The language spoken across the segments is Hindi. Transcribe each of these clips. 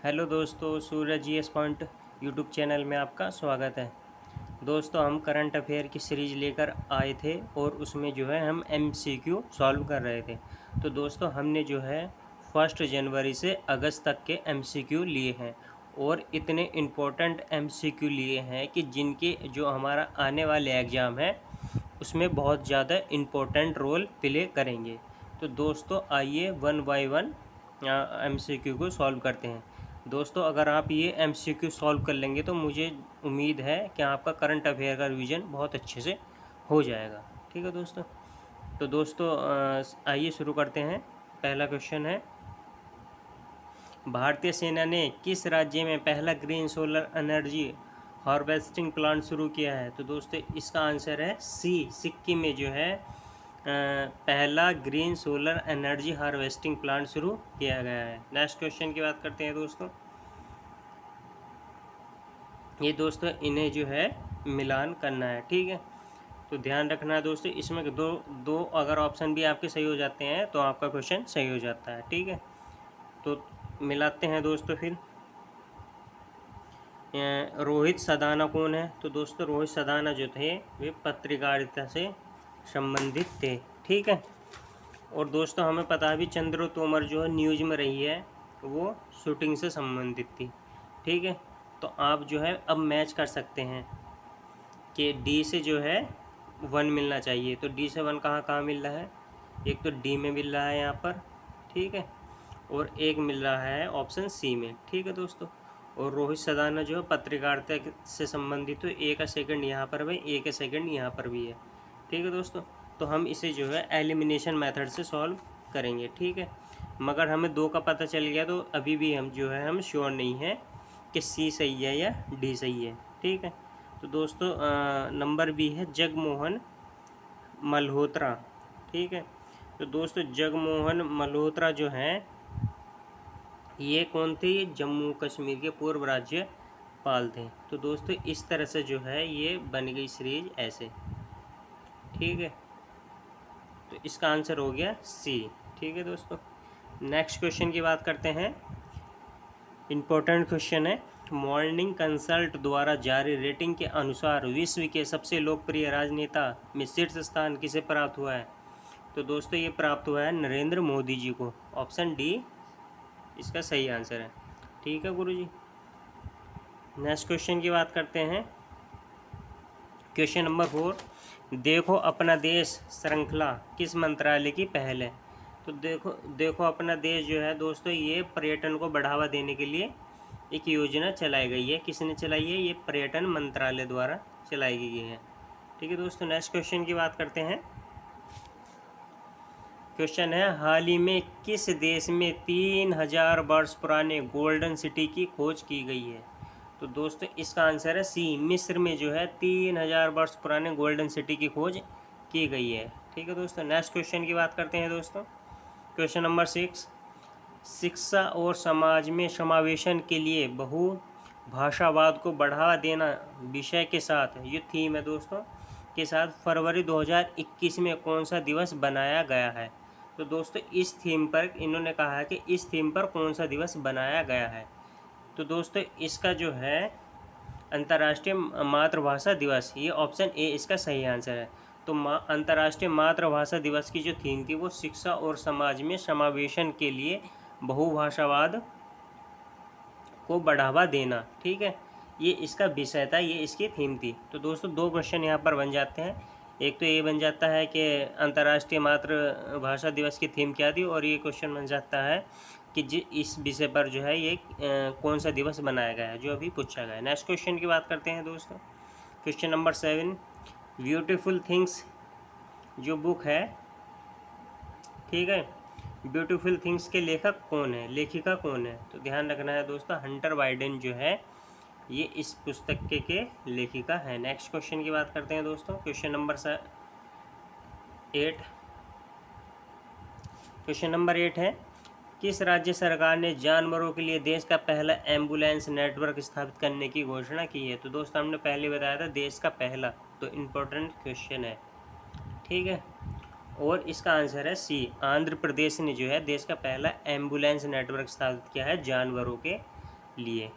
हेलो दोस्तों, सूरज जीएस पॉइंट यूट्यूब चैनल में आपका स्वागत है। दोस्तों, हम करंट अफेयर की सीरीज़ लेकर आए थे और उसमें जो है हम एमसीक्यू सॉल्व कर रहे थे। तो दोस्तों, हमने जो है 1 जनवरी से अगस्त तक के एमसीक्यू लिए हैं और इतने इम्पोर्टेंट एमसीक्यू लिए हैं कि जिनके जो हमारा आने वाले एग्ज़ाम है उसमें बहुत ज़्यादा इम्पोर्टेंट रोल प्ले करेंगे। तो दोस्तों, आइए वन बाय वन एमसीक्यू को सॉल्व करते हैं। दोस्तों, अगर आप ये एमसीक्यू सॉल्व कर लेंगे तो मुझे उम्मीद है कि आपका करंट अफेयर का रिवीजन बहुत अच्छे से हो जाएगा। ठीक है दोस्तों। तो दोस्तों, आइए शुरू करते हैं। पहला क्वेश्चन है, भारतीय सेना ने किस राज्य में पहला green solar energy harvesting plant शुरू किया है? तो दोस्तों, इसका आंसर है सी, सिक्किम में जो है पहला green solar energy harvesting plant शुरू किया गया है। नेक्स्ट क्वेश्चन की बात करते हैं दोस्तों। ये दोस्तों इन्हें जो है मिलान करना है। ठीक है, तो ध्यान रखना है दोस्तों, इसमें दो दो अगर ऑप्शन भी आपके सही हो जाते हैं तो आपका क्वेश्चन सही हो जाता है। ठीक है, तो मिलाते हैं दोस्तों। फिर रोहित सदाना कौन है? तो दोस्तों, रोहित सदाना जो थे वे पत्रकारिता से संबंधित थे। ठीक है, और दोस्तों हमें पता है भी चंद्र तोमर जो है न्यूज़ में रही है वो शूटिंग से संबंधित थी। ठीक है, तो आप जो है अब मैच कर सकते हैं कि डी से जो है 1 मिलना चाहिए। तो डी से 1 कहाँ कहाँ मिल रहा है? एक तो डी में मिल रहा है यहाँ पर, ठीक है, और एक मिल रहा है ऑप्शन सी में। ठीक है दोस्तों, और रोहित सदाना जो है पत्रकारिता से संबंधित, तो ए का सेकंड यहाँ पर भी, ए का सेकंड यहाँ पर भी है। ठीक है दोस्तों, तो हम इसे जो है एलिमिनेशन मेथड से सॉल्व करेंगे। ठीक है, मगर हमें 2 का पता चल गया तो अभी भी हम जो है हम श्योर नहीं है कि सी सही है या डी सही है। ठीक है, तो दोस्तों नंबर बी है जगमोहन मल्होत्रा। ठीक है, तो दोस्तों जगमोहन मल्होत्रा जो हैं ये कौन थे? ये जम्मू कश्मीर के पूर्व राज्यपाल थे। तो दोस्तों इस तरह से जो है ये बन गई सीरीज ऐसे। ठीक है, तो इसका आंसर हो गया सी। ठीक है दोस्तों, नेक्स्ट क्वेश्चन की बात करते हैं। इम्पोर्टेंट क्वेश्चन है, मॉर्निंग कंसल्ट द्वारा जारी रेटिंग के अनुसार विश्व के सबसे लोकप्रिय राजनेता में शीर्ष स्थान किसे प्राप्त हुआ है? तो दोस्तों ये प्राप्त हुआ है नरेंद्र मोदी जी को। ऑप्शन डी इसका सही आंसर है। ठीक है गुरुजी, नेक्स्ट क्वेश्चन की बात करते हैं। क्वेश्चन नंबर 4, देखो अपना देश श्रृंखला किस मंत्रालय की पहल है? तो देखो अपना देश जो है दोस्तों ये पर्यटन को बढ़ावा देने के लिए एक योजना चलाई गई है। किसने चलाई है? ये पर्यटन मंत्रालय द्वारा चलाई गई है। ठीक है दोस्तों, नेक्स्ट क्वेश्चन की बात करते हैं। क्वेश्चन है, हाल ही में किस देश में 3000 वर्ष पुराने गोल्डन सिटी की खोज की गई है? तो दोस्तों इसका आंसर है सी, मिस्र में जो है 3000 वर्ष पुराने गोल्डन सिटी की खोज की गई है। ठीक है दोस्तों, नेक्स्ट क्वेश्चन की बात करते हैं दोस्तों। क्वेश्चन नंबर 6, शिक्षा और समाज में समावेशन के लिए बहुभाषावाद को बढ़ावा देना विषय के साथ, ये थीम है दोस्तों, के साथ फरवरी 2021 में कौन सा दिवस बनाया गया है? तो दोस्तों इस थीम पर इन्होंने कहा है कि इस थीम पर कौन सा दिवस बनाया गया है? तो दोस्तों इसका जो है अंतर्राष्ट्रीय मातृभाषा दिवस, ये ऑप्शन ए इसका सही आंसर है। तो अंतर्राष्ट्रीय मातृभाषा दिवस की जो थीम थी वो शिक्षा और समाज में समावेशन के लिए बहुभाषावाद को बढ़ावा देना। ठीक है, ये इसका विषय था, ये इसकी थीम थी। तो दोस्तों 2 क्वेश्चन यहाँ पर बन जाते हैं। एक तो ये बन जाता है कि अंतर्राष्ट्रीय मातृभाषा दिवस की थीम क्या थी, और ये क्वेश्चन बन जाता है कि इस विषय पर जो है ये कौन सा दिवस बनाया गया है, जो अभी पूछा गया है। नेक्स्ट क्वेश्चन की बात करते हैं दोस्तों। क्वेश्चन नंबर 7, ब्यूटीफुल थिंग्स जो बुक है, ठीक है, ब्यूटीफुल थिंग्स के लेखक कौन है, लेखिका कौन है? तो ध्यान रखना है दोस्तों, हंटर बाइडेन जो है ये इस पुस्तक के लेखिका है। नेक्स्ट क्वेश्चन की बात करते हैं दोस्तों। क्वेश्चन नंबर 8, क्वेश्चन नंबर 8 है, किस राज्य सरकार ने जानवरों के लिए देश का पहला एम्बुलेंस नेटवर्क स्थापित करने की घोषणा की है? तो दोस्तों हमने पहले बताया था देश का पहला, तो इम्पोर्टेंट क्वेश्चन है। ठीक है, और इसका आंसर है सी, आंध्र प्रदेश ने जो है देश का पहला एम्बुलेंस नेटवर्क स्थापित किया है जानवरों के लिए।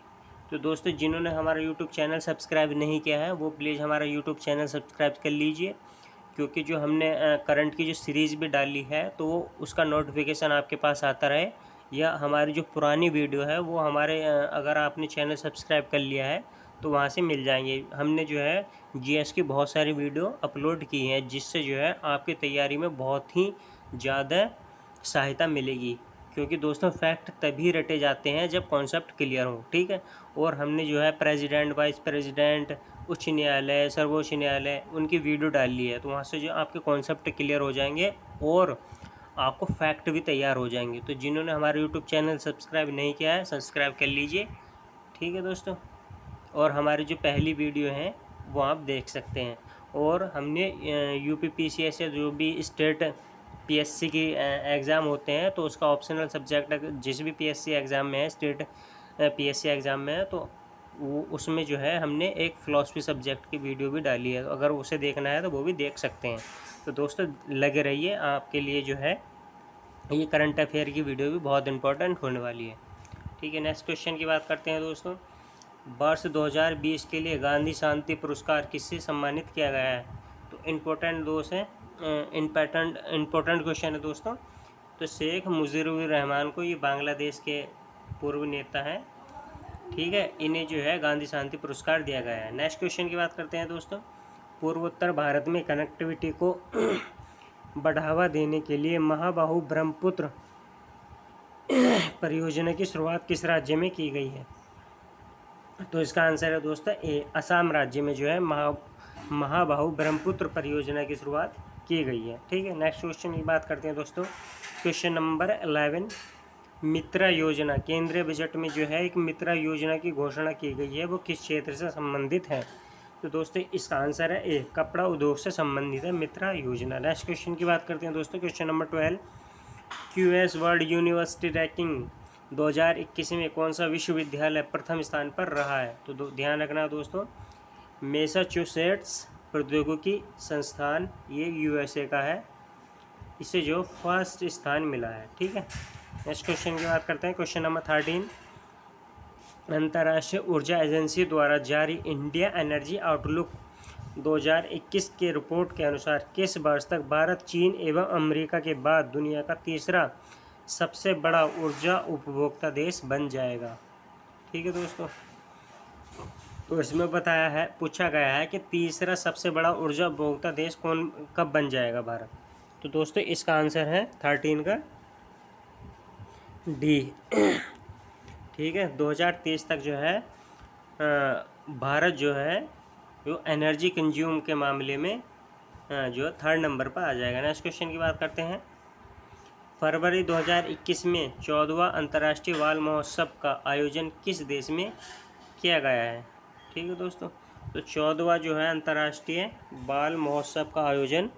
तो दोस्तों जिन्होंने हमारा यूट्यूब चैनल सब्सक्राइब नहीं किया है वो प्लीज़ हमारा यूट्यूब चैनल सब्सक्राइब कर लीजिए, क्योंकि जो हमने करंट की जो सीरीज़ भी डाली है तो वो उसका नोटिफिकेशन आपके पास आता रहे, या हमारी जो पुरानी वीडियो है वो हमारे अगर आपने चैनल सब्सक्राइब कर लिया है तो वहाँ से मिल जाएंगे। हमने जो है जीएस की बहुत सारी वीडियो अपलोड की हैं, जिससे जो है आपकी तैयारी में बहुत ही ज़्यादा सहायता मिलेगी, क्योंकि दोस्तों फैक्ट तभी रटे जाते हैं जब कॉन्सेप्ट क्लियर हो। ठीक है, और हमने जो है प्रेसिडेंट, वाइस प्रेसिडेंट, उच्च न्यायालय, सर्वोच्च न्यायालय, उनकी वीडियो डाली है, तो वहाँ से जो आपके कॉन्सेप्ट क्लियर हो जाएंगे और आपको फैक्ट भी तैयार हो जाएंगे। तो जिन्होंने हमारे यूट्यूब चैनल सब्सक्राइब नहीं किया है सब्सक्राइब कर लीजिए। ठीक है दोस्तों, और हमारी जो पहली वीडियो है वो आप देख सकते हैं। और हमने यूपीपीसीएस या जो भी स्टेट पीएससी की एग्ज़ाम होते हैं तो उसका ऑप्शनल सब्जेक्ट जिस भी पीएससी एग्ज़ाम में है, स्टेट पीएससी एग्ज़ाम में है, तो वो उसमें जो है हमने एक फ़िलासफ़ी सब्जेक्ट की वीडियो भी डाली है, तो अगर उसे देखना है तो वो भी देख सकते हैं। तो दोस्तों लगे रहिए, आपके लिए जो है ये करंट अफेयर की वीडियो भी बहुत इंपॉर्टेंट होने वाली है। ठीक है, नेक्स्ट क्वेश्चन की बात करते हैं दोस्तों। वर्ष 2020 के लिए गांधी शांति पुरस्कार किससे सम्मानित किया गया है? तो इम्पोर्टेंट दोस्त है, इम्पोर्टेंट क्वेश्चन है दोस्तों। तो शेख मुजीबुर रहमान को, ये बांग्लादेश के पूर्व नेता हैं। ठीक है, इन्हें जो है गांधी शांति पुरस्कार दिया गया है। नेक्स्ट क्वेश्चन की बात करते हैं दोस्तों। पूर्वोत्तर भारत में कनेक्टिविटी को बढ़ावा देने के लिए महाबाहु ब्रह्मपुत्र परियोजना की शुरुआत किस राज्य में की गई है? तो इसका आंसर है दोस्तों ए, असम राज्य में जो है महाबाहु ब्रह्मपुत्र परियोजना की शुरुआत की गई है। ठीक है, नेक्स्ट क्वेश्चन की बात करते हैं दोस्तों। क्वेश्चन नंबर 11, मित्रा योजना, केंद्रीय बजट में जो है एक मित्रा योजना की घोषणा की गई है, वो किस क्षेत्र से संबंधित है? तो दोस्तों इसका आंसर है ए, कपड़ा उद्योग से संबंधित है मित्रा योजना। नेक्स्ट क्वेश्चन की बात करते हैं दोस्तों। Question number 12, QS world university ranking 2021 में कौन सा विश्वविद्यालय प्रथम स्थान पर रहा है? तो ध्यान रखना दोस्तों, मैसाचुसेट्स प्रौद्योगिकी संस्थान, ये यूएसए का है, इसे जो फर्स्ट स्थान मिला है। ठीक है, नेक्स्ट क्वेश्चन की बात करते हैं। क्वेश्चन नंबर 13, अंतर्राष्ट्रीय ऊर्जा एजेंसी द्वारा जारी इंडिया एनर्जी आउटलुक 2021 के रिपोर्ट के अनुसार किस वर्ष तक भारत चीन एवं अमेरिका के बाद दुनिया का तीसरा सबसे बड़ा ऊर्जा उपभोक्ता देश बन जाएगा? ठीक है दोस्तों, तो इसमें बताया है, पूछा गया है कि तीसरा सबसे बड़ा ऊर्जा उपभोक्ता देश कब बन जाएगा भारत? तो दोस्तों इसका आंसर है 13 का डी। ठीक है, 2030 तक जो है भारत जो है वो एनर्जी कंज्यूम के मामले में जो 3rd नंबर पर आ जाएगा। नेक्स्ट क्वेश्चन की बात करते हैं। फरवरी 2021 में 14वां अंतर्राष्ट्रीय बाल महोत्सव का आयोजन किस देश में किया गया है? ठीक है दोस्तों, तो 14वां जो है अंतर्राष्ट्रीय बाल महोत्सव का आयोजन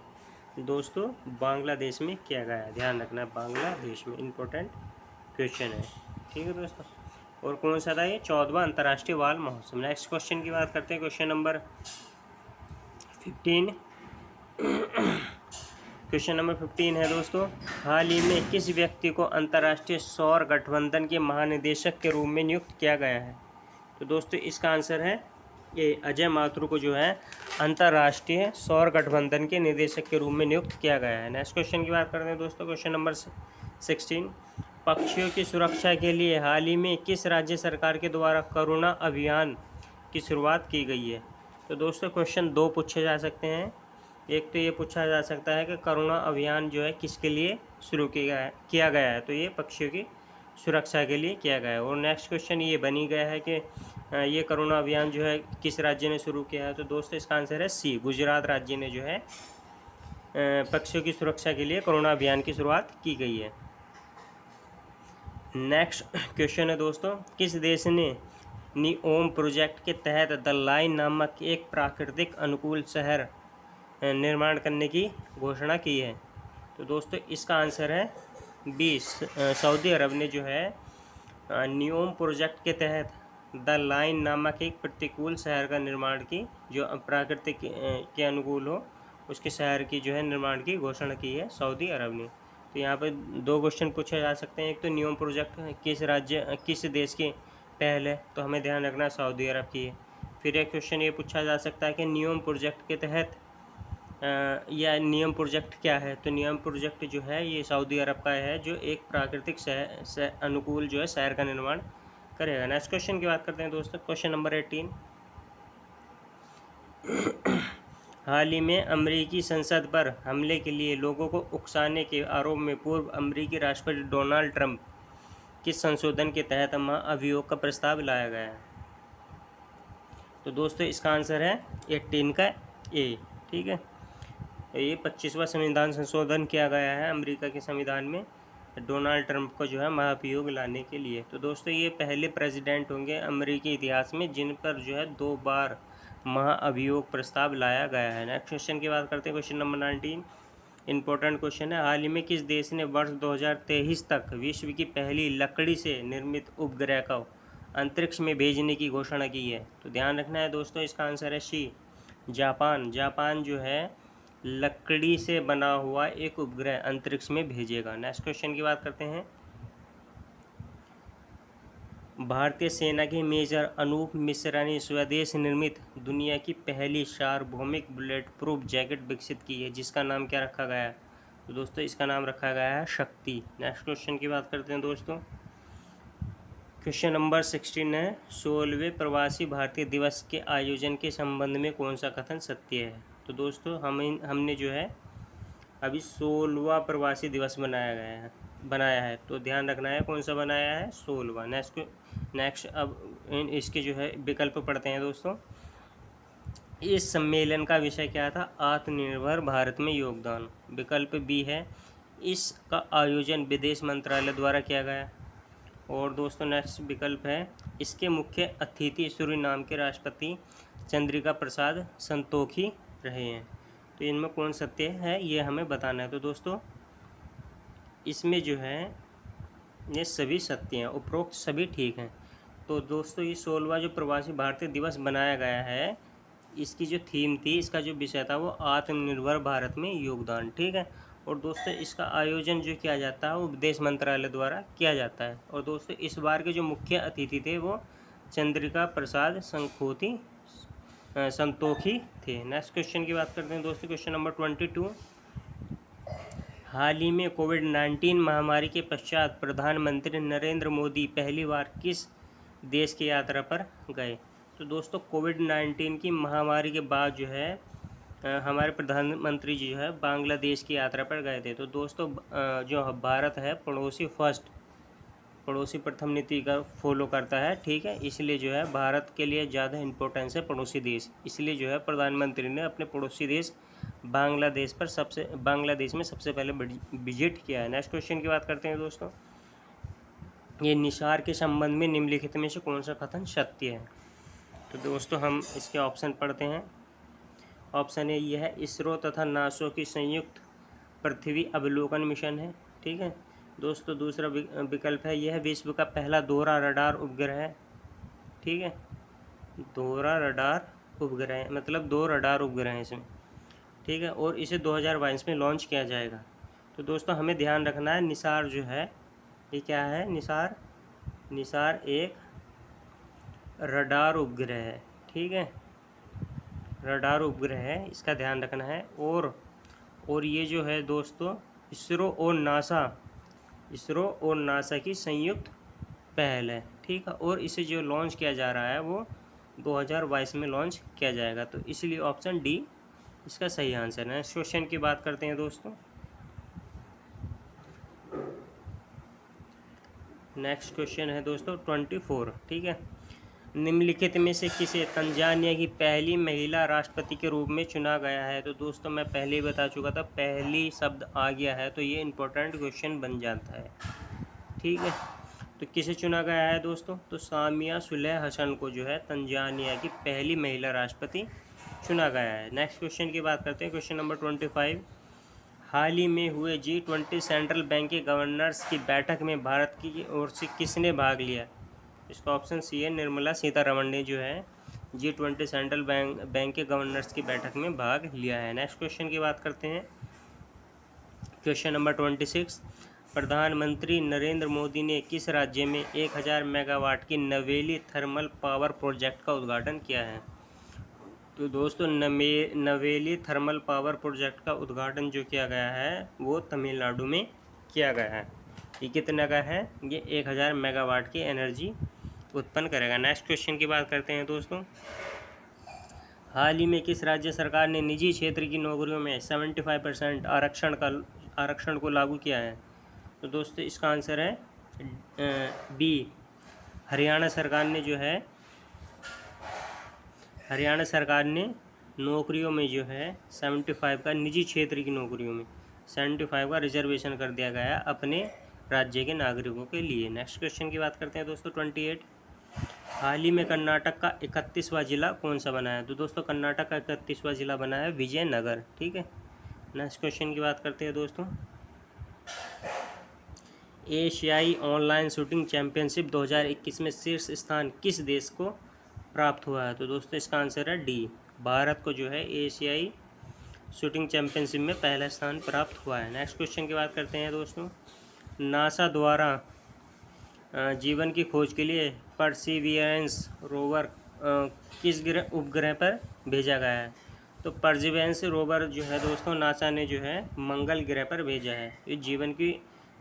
दोस्तों बांग्लादेश में किया गया है। ध्यान रखना, बांग्लादेश में, इम्पोर्टेंट क्वेश्चन है। ठीक है दोस्तों, और कौन सा था ये? 14वां अंतर्राष्ट्रीय बाल महोत्सव। नेक्स्ट क्वेश्चन की बात करते हैं। क्वेश्चन नंबर 15, क्वेश्चन नंबर 15 है दोस्तों, हाल ही में किस व्यक्ति को अंतर्राष्ट्रीय सौर गठबंधन के महानिदेशक के रूप में नियुक्त किया गया है? तो दोस्तों इसका आंसर है ये, अजय माथुर को जो है अंतर्राष्ट्रीय सौर गठबंधन के निदेशक के रूप में नियुक्त किया गया है। नेक्स्ट क्वेश्चन की बात करते हैं दोस्तों। क्वेश्चन नंबर 16, पक्षियों की सुरक्षा के लिए हाल ही में किस राज्य सरकार के द्वारा करुणा अभियान की शुरुआत की गई है? तो दोस्तों क्वेश्चन 2 पूछे जा सकते हैं। एक तो ये पूछा जा सकता है कि करुणा अभियान जो है किसके लिए शुरू किया गया है? तो ये पक्षियों की सुरक्षा के लिए किया गया है। और नेक्स्ट क्वेश्चन ये बनी गया है कि ये करुणा अभियान जो है किस राज्य ने शुरू किया है? तो दोस्तों इसका आंसर है सी, गुजरात राज्य ने जो है पक्षियों की सुरक्षा के लिए करुणा अभियान की शुरुआत की गई है। नेक्स्ट क्वेश्चन है दोस्तों, किस देश ने निओम प्रोजेक्ट के तहत द लाइन नामक एक प्राकृतिक अनुकूल शहर निर्माण करने की घोषणा की है? तो दोस्तों इसका आंसर है बी, सऊदी अरब ने जो है निओम प्रोजेक्ट के तहत द लाइन नामक एक प्रतिकूल शहर का निर्माण की, जो प्राकृतिक के अनुकूल हो, उसके शहर की जो है निर्माण की घोषणा की है सऊदी अरब ने। तो यहाँ पर 2 क्वेश्चन पूछे जा सकते हैं। एक तो नियोम प्रोजेक्ट किस देश की पहल है, तो हमें ध्यान रखना सऊदी अरब की है। फिर एक क्वेश्चन ये पूछा जा सकता है कि नियम प्रोजेक्ट के तहत या नियम प्रोजेक्ट क्या है, तो नियम प्रोजेक्ट जो है ये सऊदी अरब का है, जो एक प्राकृतिक अनुकूल जो है शहर का निर्माण करेगा। नेक्स्ट क्वेश्चन की बात करते हैं दोस्तों, क्वेश्चन नंबर 18। हाल ही में अमेरिकी संसद पर हमले के लिए लोगों को उकसाने के आरोप में पूर्व अमेरिकी राष्ट्रपति डोनाल्ड ट्रंप किस संशोधन के तहत महाअभियोग का प्रस्ताव लाया गया है? तो दोस्तों इसका आंसर है 18 का ए। ठीक है, ये 25वां संविधान संशोधन किया गया है अमेरिका के संविधान में डोनाल्ड ट्रंप को जो है महाभियोग लाने के लिए। तो दोस्तों ये पहले प्रेसिडेंट होंगे अमेरिकी इतिहास में जिन पर जो है 2 बार महाअभियोग प्रस्ताव लाया गया है। नेक्स्ट क्वेश्चन की बात करते हैं, क्वेश्चन नंबर 19। इंपॉर्टेंट क्वेश्चन है, हाल ही में किस देश ने वर्ष 2023 तक विश्व की पहली लकड़ी से निर्मित उपग्रह को अंतरिक्ष में भेजने की घोषणा की है? तो ध्यान रखना है दोस्तों, इसका आंसर है सी, जापान। जापान जो है लकड़ी से बना हुआ एक उपग्रह अंतरिक्ष में भेजेगा। नेक्स्ट क्वेश्चन की बात करते हैं, भारतीय सेना के मेजर अनूप मिश्रा ने स्वदेश निर्मित दुनिया की पहली सार्वभौमिक बुलेट प्रूफ जैकेट विकसित की है, जिसका नाम क्या रखा गया है? तो दोस्तों इसका नाम रखा गया है शक्ति। नेक्स्ट क्वेश्चन की बात करते हैं दोस्तों, क्वेश्चन नंबर 16 है, 16वें प्रवासी भारतीय दिवस के आयोजन के संबंध में कौन सा कथन सत्य है? तो दोस्तों हमने जो है अभी 16वां प्रवासी दिवस बनाया है, तो ध्यान रखना है कौन सा बनाया है, 16वां। नेक्स्ट अब इसके जो है विकल्प पढ़ते हैं दोस्तों। इस सम्मेलन का विषय क्या था? आत्मनिर्भर भारत में योगदान। विकल्प बी है, इसका आयोजन विदेश मंत्रालय द्वारा किया गया। और दोस्तों नेक्स्ट विकल्प है, इसके मुख्य अतिथि सूरीनाम के राष्ट्रपति चंद्रिका प्रसाद संतोखी रहे हैं। तो इनमें कौन सत्य है ये हमें बताना है। तो दोस्तों इसमें जो है ये सभी सत्य हैं, उपरोक्त सभी ठीक हैं। तो दोस्तों ये 16वां जो प्रवासी भारतीय दिवस बनाया गया है, इसकी जो थीम थी, इसका जो विषय था वो आत्मनिर्भर भारत में योगदान। ठीक है, और दोस्तों इसका आयोजन जो किया जाता है वो विदेश मंत्रालय द्वारा किया जाता है। और दोस्तों इस बार के जो मुख्य अतिथि थे वो चंद्रिका प्रसाद संतोखी थे। नेक्स्ट क्वेश्चन की बात करते हैं दोस्तों, क्वेश्चन नंबर 22। हाल ही में कोविड-19 महामारी के पश्चात प्रधानमंत्री नरेंद्र मोदी पहली बार किस देश की यात्रा पर गए? तो दोस्तों कोविड-19 की महामारी के बाद जो है हमारे प्रधानमंत्री जी जो है बांग्लादेश की यात्रा पर गए थे। तो दोस्तों जो भारत है पड़ोसी प्रथम नीति का फॉलो करता है। ठीक है, इसलिए जो है भारत के लिए ज़्यादा इम्पोर्टेंस है पड़ोसी देश, इसलिए जो है प्रधानमंत्री ने अपने पड़ोसी देश बांग्लादेश में सबसे पहले विजिट किया है। नेक्स्ट क्वेश्चन की बात करते हैं दोस्तों, ये निसार के संबंध में निम्नलिखित में से कौन सा कथन सत्य है? तो दोस्तों हम इसके ऑप्शन पढ़ते हैं। ऑप्शन ए यह है, इसरो तथा नासो की संयुक्त पृथ्वी अवलोकन मिशन है। ठीक है दोस्तों, दूसरा विकल्प है, यह विश्व का पहला दोहरा रडार उपग्रह है। ठीक है, दोहरा रडार उपग्रह मतलब 2 रडार उपग्रह हैं इसमें। ठीक है, और इसे 2022 में लॉन्च किया जाएगा। तो दोस्तों हमें ध्यान रखना है, निसार जो है ये क्या है, निसार एक रडार उपग्रह है। ठीक है, रडार उपग्रह है, इसका ध्यान रखना है। और ये जो है दोस्तों इसरो और नासा की संयुक्त पहल है। ठीक है, और इसे जो लॉन्च किया जा रहा है वो 2022 में लॉन्च किया जाएगा। तो इसलिए ऑप्शन डी इसका सही आंसर है। क्वेश्चन की बात करते हैं दोस्तों, नेक्स्ट क्वेश्चन है दोस्तों 24। ठीक है, निम्नलिखित में से किसे तंजानिया की पहली महिला राष्ट्रपति के रूप में चुना गया है? तो दोस्तों मैं पहले ही बता चुका था, पहली शब्द आ गया है तो ये इम्पोर्टेंट क्वेश्चन बन जाता है। ठीक है, तो किसे चुना गया है दोस्तों? तो सामिया सुलह हसन को जो है तंजानिया की पहली महिला राष्ट्रपति चुना गया है। नेक्स्ट क्वेश्चन की बात करते हैं, क्वेश्चन नंबर 25। हाल ही में हुए G20 सेंट्रल बैंक के गवर्नर्स की बैठक में भारत की ओर से किसने भाग लिया? इसका ऑप्शन सी है, निर्मला सीतारमण ने जो है G20 सेंट्रल बैंक के गवर्नर्स की बैठक में भाग लिया है। नेक्स्ट क्वेश्चन की बात करते हैं, क्वेश्चन नंबर 26। प्रधानमंत्री नरेंद्र मोदी ने किस राज्य में 1000 मेगावाट की नवेली थर्मल पावर प्रोजेक्ट का उद्घाटन किया है? तो दोस्तों नवेली थर्मल पावर प्रोजेक्ट का उद्घाटन जो किया गया है वो तमिलनाडु में किया गया है। ये कितना का है? ये 1000 मेगावाट की एनर्जी उत्पन्न करेगा। नेक्स्ट क्वेश्चन की बात करते हैं दोस्तों। हाल ही में किस राज्य सरकार ने निजी क्षेत्र की नौकरियों में 75% आरक्षण को लागू किया है? तो दोस्तों इसका आंसर है बी। हरियाणा सरकार ने नौकरियों में जो है 75 का, निजी क्षेत्र की नौकरियों में 75 का रिजर्वेशन कर दिया गया अपने राज्य के नागरिकों के लिए। नेक्स्ट क्वेश्चन की बात करते हैं दोस्तों 28। हाल ही में कर्नाटक का 31वां जिला कौन सा बना है? तो दोस्तों कर्नाटक का 31वां जिला बना है विजयनगर। ठीक है। नेक्स्ट क्वेश्चन की बात करते हैं दोस्तों। एशियाई ऑनलाइन शूटिंग चैंपियनशिप 2021 में शीर्ष स्थान किस देश को प्राप्त हुआ है? तो दोस्तों इसका आंसर है डी। भारत को जो है एशियाई शूटिंग चैंपियनशिप में पहला स्थान प्राप्त हुआ है। नेक्स्ट क्वेश्चन की बात करते हैं दोस्तों। नासा द्वारा जीवन की खोज के लिए परसिवियरेंस रोवर किस उपग्रह पर भेजा गया है? तो परसिवियरेंस रोवर जो है दोस्तों नासा ने जो है मंगल ग्रह पर भेजा है। ये जीवन की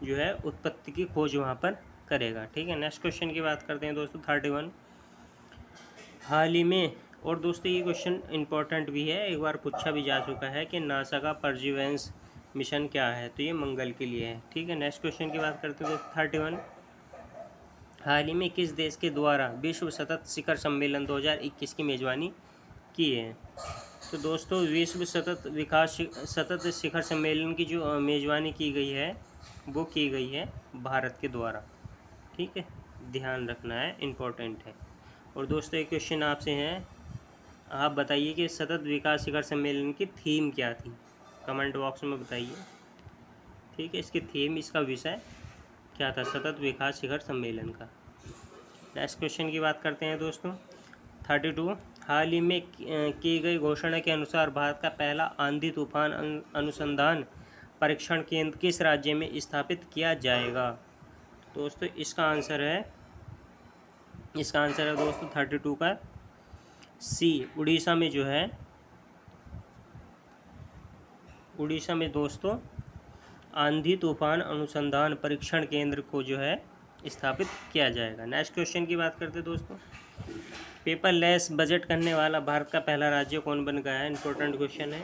जो है उत्पत्ति की खोज वहाँ पर करेगा। ठीक है। नेक्स्ट क्वेश्चन की बात करते हैं दोस्तों 31। हाल ही में, और दोस्तों ये क्वेश्चन इंपॉर्टेंट भी है, एक बार पूछा भी जा चुका है कि नासा का परसिवियरेंस मिशन क्या है? तो ये मंगल के लिए है। ठीक है। नेक्स्ट क्वेश्चन की बात करते हैं दोस्तों 31। हाल ही में किस देश के द्वारा विश्व सतत शिखर सम्मेलन 2021 की मेज़बानी की है? तो दोस्तों विश्व सतत शिखर सम्मेलन की जो मेज़बानी की गई है वो की गई है भारत के द्वारा। ठीक है, ध्यान रखना है, इम्पोर्टेंट है। और दोस्तों एक क्वेश्चन आपसे है, आप बताइए कि सतत विकास शिखर सम्मेलन की थीम क्या थी? कमेंट बॉक्स में बताइए। ठीक है, इसकी थीम, इसका विषय क्या था सतत विकास शिखर सम्मेलन का? नेक्स्ट क्वेश्चन की बात करते हैं दोस्तों 32। हाल ही में की गई घोषणा के अनुसार भारत का पहला आंधी तूफान अनुसंधान परीक्षण केंद्र किस राज्य में स्थापित किया जाएगा? दोस्तों इसका आंसर है दोस्तों 32 का सी। उड़ीसा में जो है, उड़ीसा में दोस्तों आंधी तूफान अनुसंधान परीक्षण केंद्र को जो है स्थापित किया जाएगा। नेक्स्ट क्वेश्चन की बात करते हैं दोस्तों। पेपरलेस बजट करने वाला भारत का पहला राज्य कौन बन गया है? इंपॉर्टेंट क्वेश्चन है।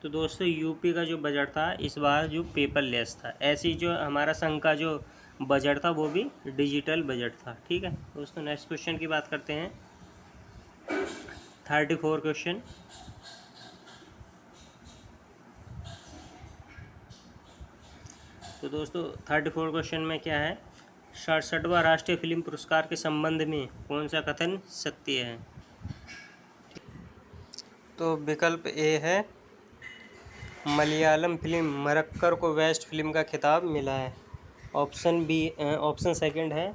तो दोस्तों यूपी का जो बजट था इस बार जो पेपरलेस था। ऐसी जो हमारा संघ का जो बजट था वो भी डिजिटल बजट था। ठीक है दोस्तों। नेक्स्ट क्वेश्चन की बात करते हैं 34 क्वेश्चन। तो दोस्तों 34 क्वेश्चन में क्या है? 67वां राष्ट्रीय फिल्म पुरस्कार के संबंध में कौन सा कथन सत्य है? तो विकल्प ए है, मलयालम फिल्म मरक्कर को बेस्ट फिल्म का खिताब मिला है। ऑप्शन सेकंड है,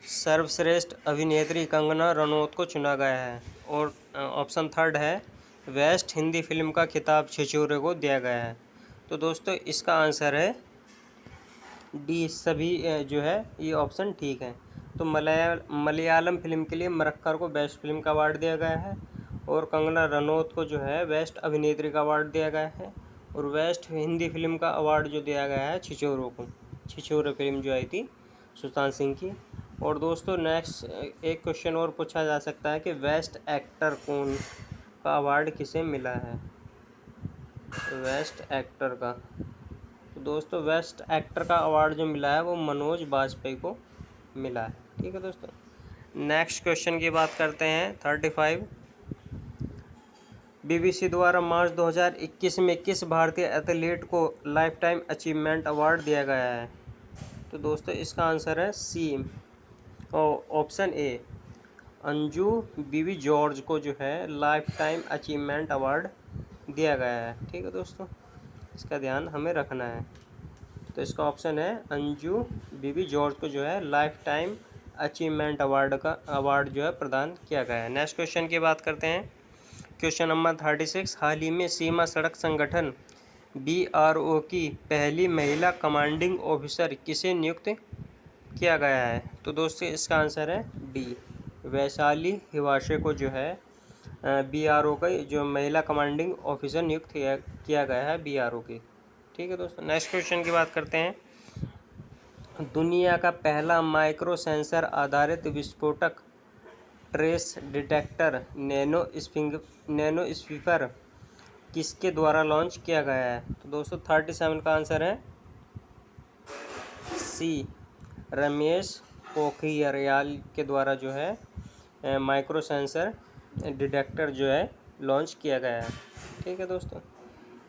सर्वश्रेष्ठ अभिनेत्री कंगना रनौत को चुना गया है। और ऑप्शन थर्ड है, बेस्ट हिंदी फिल्म का खिताब छिछोरे को दिया गया है। तो दोस्तों इसका आंसर है डी, सभी जो है ये ऑप्शन ठीक है। तो मलयालम फिल्म के लिए मरक्कर को बेस्ट फिल्म का अवार्ड दिया गया है और कंगना रनौत को जो है बेस्ट अभिनेत्री का अवार्ड दिया गया है और बेस्ट हिंदी फिल्म का अवार्ड जो दिया गया है छिछोरे को। छिछोरे फिल्म जो आई थी सुशांत सिंह की। और दोस्तों नेक्स्ट एक क्वेश्चन और पूछा जा सकता है कि बेस्ट एक्टर कौन का अवार्ड किसे मिला है? बेस्ट एक्टर का, तो दोस्तों बेस्ट एक्टर का अवार्ड जो मिला है वो मनोज बाजपेयी को मिला है। ठीक है दोस्तों। नेक्स्ट क्वेश्चन की बात करते हैं 35। बीबीसी द्वारा मार्च 2021 में किस भारतीय एथलीट को लाइफ टाइम अचीवमेंट अवार्ड दिया गया है? तो दोस्तों इसका आंसर है सी, ऑप्शन ए, अंजू बीवी जॉर्ज को जो है लाइफ टाइम अचीवमेंट अवार्ड दिया गया है। ठीक है दोस्तों, इसका ध्यान हमें रखना है। तो इसका ऑप्शन है अंजू बीवी जॉर्ज को जो है लाइफ टाइम अचीवमेंट अवार्ड जो है प्रदान किया गया है। नेक्स्ट क्वेश्चन की बात करते हैं, क्वेश्चन नंबर 36। हाल ही में सीमा सड़क संगठन BRO की पहली महिला कमांडिंग ऑफिसर किसे नियुक्त किया गया है? तो दोस्तों इसका आंसर है डी, वैशाली हिवाशे को जो है BRO का जो महिला कमांडिंग ऑफिसर नियुक्त किया गया है BRO की। ठीक है दोस्तों, नेक्स्ट क्वेश्चन की बात करते हैं। दुनिया का पहला माइक्रो सेंसर आधारित विस्फोटक ट्रेस डिटेक्टर नैनो स्फीयर किसके द्वारा लॉन्च किया गया है? तो दोस्तों 37 का आंसर है सी, रमेश पोखरियाल के द्वारा जो है माइक्रो सेंसर डिटेक्टर जो है लॉन्च किया गया है। ठीक है दोस्तों,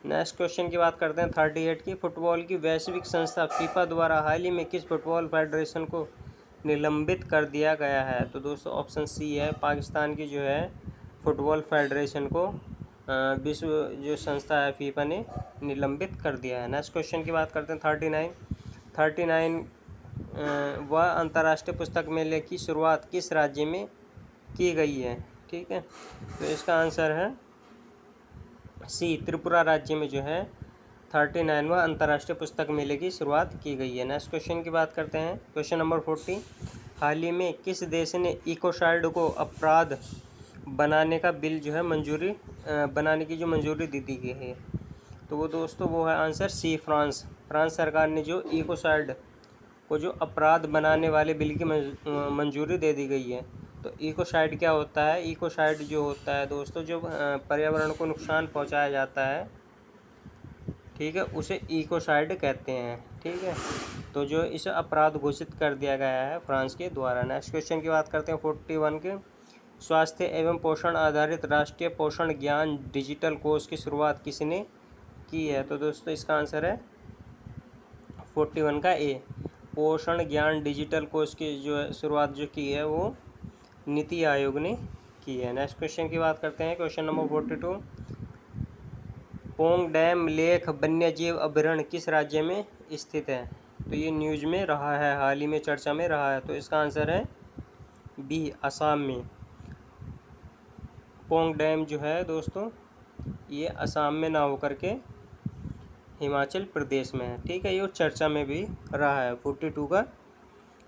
नेक्स्ट क्वेश्चन की बात करते हैं 38 की। फुटबॉल की वैश्विक संस्था फीफा द्वारा हाल ही में किस फुटबॉल फेडरेशन को निलंबित कर दिया गया है? तो दोस्तों ऑप्शन सी है, पाकिस्तान की जो है फुटबॉल फेडरेशन को विश्व जो संस्था है फीफा ने निलंबित कर दिया है। नेक्स्ट क्वेश्चन की बात करते हैं 39 वह अंतर्राष्ट्रीय पुस्तक मेले की शुरुआत किस राज्य में की गई है? ठीक है, तो इसका आंसर है सी, त्रिपुरा राज्य में जो है 39वां अंतर्राष्ट्रीय पुस्तक मेले की शुरुआत की गई है। नेक्स्ट क्वेश्चन की बात करते हैं, क्वेश्चन नंबर 40। हाल ही में किस देश ने इकोसाइड को अपराध बनाने का बिल जो है बनाने की जो मंजूरी दे दी गई है? तो वो दोस्तों वो है आंसर सी, फ्रांस सरकार ने जो इकोसाइड को जो अपराध बनाने वाले बिल की मंजूरी दे दी गई है। तो इकोसाइड क्या होता है? इकोसाइड जो होता है दोस्तों जो पर्यावरण को नुकसान पहुंचाया जाता है, ठीक है, उसे इकोसाइड कहते हैं। ठीक है, तो जो इसे अपराध घोषित कर दिया गया है फ्रांस के द्वारा। नेक्स्ट क्वेश्चन की बात करते हैं 41 के। स्वास्थ्य एवं पोषण आधारित राष्ट्रीय पोषण ज्ञान डिजिटल कोष की शुरुआत किसने की है? तो दोस्तों इसका आंसर है 41 का ए, पोषण ज्ञान डिजिटल कोष की जो शुरुआत जो की है वो नीति आयोग ने की है। नेक्स्ट क्वेश्चन की बात करते हैं, question number 42। Pong dam lake वन्यजीव अभयारण्य किस राज्य में स्थित है? तो ये न्यूज़ में रहा है, हाल ही में चर्चा में रहा है, तो इसका आंसर है बी, असम में। पोंग डैम जो है दोस्तों ये असम में ना होकर के हिमाचल प्रदेश में है। ठीक है, ये चर्चा में भी रहा है। 42 का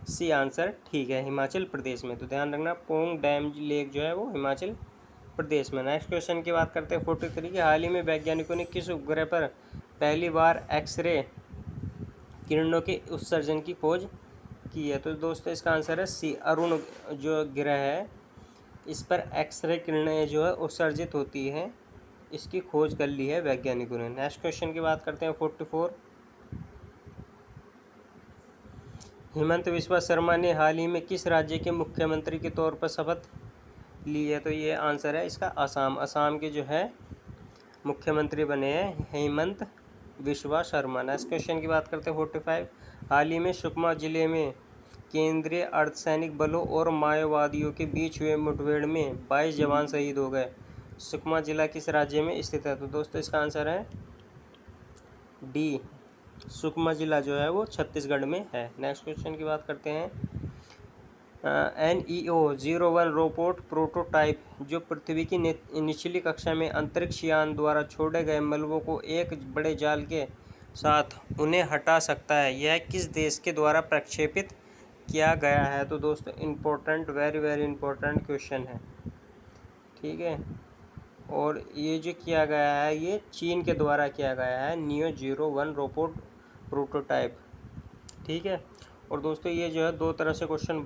सी आंसर ठीक है, हिमाचल प्रदेश में। तो ध्यान रखना, पोंग डैम लेक जो है वो हिमाचल प्रदेश में। नेक्स्ट क्वेश्चन की बात करते हैं 43 की। हाल ही में वैज्ञानिकों ने किस उपग्रह पर पहली बार एक्सरे किरणों के उत्सर्जन की खोज की है? तो दोस्तों इसका आंसर है सी, अरुण जो ग्रह है इस पर एक्सरे किरणें जो है उत्सर्जित होती हैं, इसकी खोज कर ली है वैज्ञानिकों ने। नेक्स्ट क्वेश्चन की बात करते हैं 44। हेमंत बिस्वा शर्मा ने हाल ही में किस राज्य के मुख्यमंत्री के तौर पर शपथ ली है? तो ये आंसर है इसका असम के जो है मुख्यमंत्री बने हैं हेमंत बिस्वा शर्मा। नेक्स्ट क्वेश्चन की बात करते हैं 45। हाल ही में सुकमा जिले में केंद्रीय अर्धसैनिक बलों और माओवादियों के बीच हुए मुठभेड़ में 22 जवान शहीद हो गए। सुकमा जिला किस राज्य में स्थित है? तो दोस्तों इसका आंसर है डी, सुकमा जिला जो है वो छत्तीसगढ़ में है। नेक्स्ट क्वेश्चन की बात करते हैं NEO-01 रोबोट प्रोटोटाइप जो पृथ्वी की निचली कक्षा में अंतरिक्ष यान द्वारा छोड़े गए मलबों को एक बड़े जाल के साथ उन्हें हटा सकता है, यह किस देश के द्वारा प्रक्षेपित किया गया है? तो दोस्तों important, very very important question है। ठीक है, और ये जो किया गया है ये चीन के द्वारा किया गया है, NEO-01 रोबोट प्रोटोटाइप। ठीक है, और दोस्तों ये जो है दो तरह से क्वेश्चन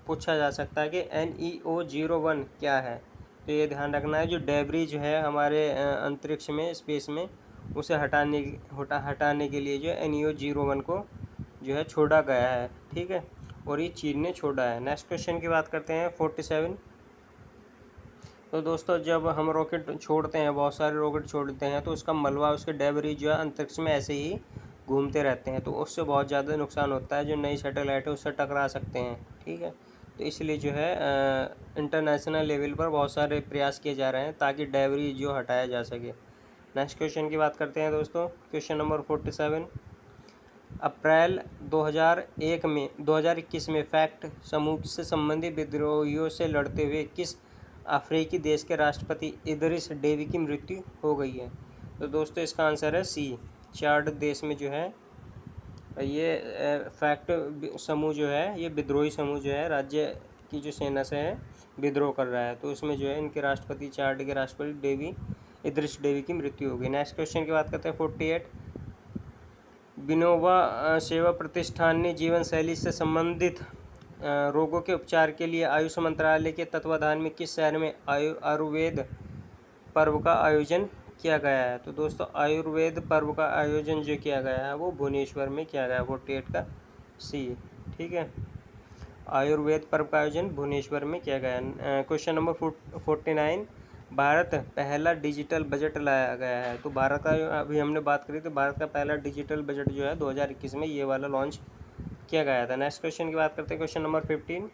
पूछा जा सकता है कि NEO-01 क्या है। तो ये ध्यान रखना है, जो डेब्री जो है हमारे अंतरिक्ष में, स्पेस में, उसे हटाने के लिए जो NEO-01 को जो है छोड़ा गया है। ठीक है, और ये चीन ने छोड़ा है। नेक्स्ट क्वेश्चन की बात करते हैं 47। तो दोस्तों जब हम रॉकेट छोड़ते हैं, बहुत सारे रॉकेट छोड़ते हैं, तो उसका मलबा, उसके डेब्री जो है अंतरिक्ष में ऐसे ही घूमते रहते हैं, तो उससे बहुत ज़्यादा नुकसान होता है। जो नई सैटेलाइट है उससे टकरा सकते हैं। ठीक है, तो इसलिए जो है इंटरनेशनल लेवल पर बहुत सारे प्रयास किए जा रहे हैं ताकि डेब्री जो हटाया जा सके। नेक्स्ट क्वेश्चन की बात करते हैं दोस्तों, क्वेश्चन नंबर 47। अप्रैल 2021 में फैक्ट समूह से संबंधित विद्रोहियों से लड़ते हुए किस अफ्रीकी देश के राष्ट्रपति इदरिस डेबी की मृत्यु हो गई है? तो दोस्तों इसका आंसर है सी, चाड देश में जो है ये फैक्ट समूह जो है, ये विद्रोही समूह जो है राज्य की जो सेना से है विद्रोह कर रहा है, तो उसमें जो है इनके राष्ट्रपति, चाड के राष्ट्रपति डेवी इद्रिस डेवी की मृत्यु हो गई। नेक्स्ट क्वेश्चन की बात करते हैं 48। विनोबा सेवा प्रतिष्ठान ने जीवन शैली से संबंधित रोगों के उपचार के लिए आयुष मंत्रालय के तत्वाधान में किस शहर में आयुर्वेद पर्व का आयोजन किया गया है? तो दोस्तों आयुर्वेद पर्व का आयोजन जो किया गया है वो भुवनेश्वर में किया गया है, 48 का सी। ठीक है, आयुर्वेद पर्व का आयोजन भुवनेश्वर में किया गया है। Question number 49। भारत पहला डिजिटल बजट लाया गया है। तो भारत का अभी हमने बात करी, तो भारत का पहला डिजिटल बजट जो है 2021 में ये वाला लॉन्च किया गया था। नेक्स्ट क्वेश्चन की बात करते हैं, क्वेश्चन नंबर 15।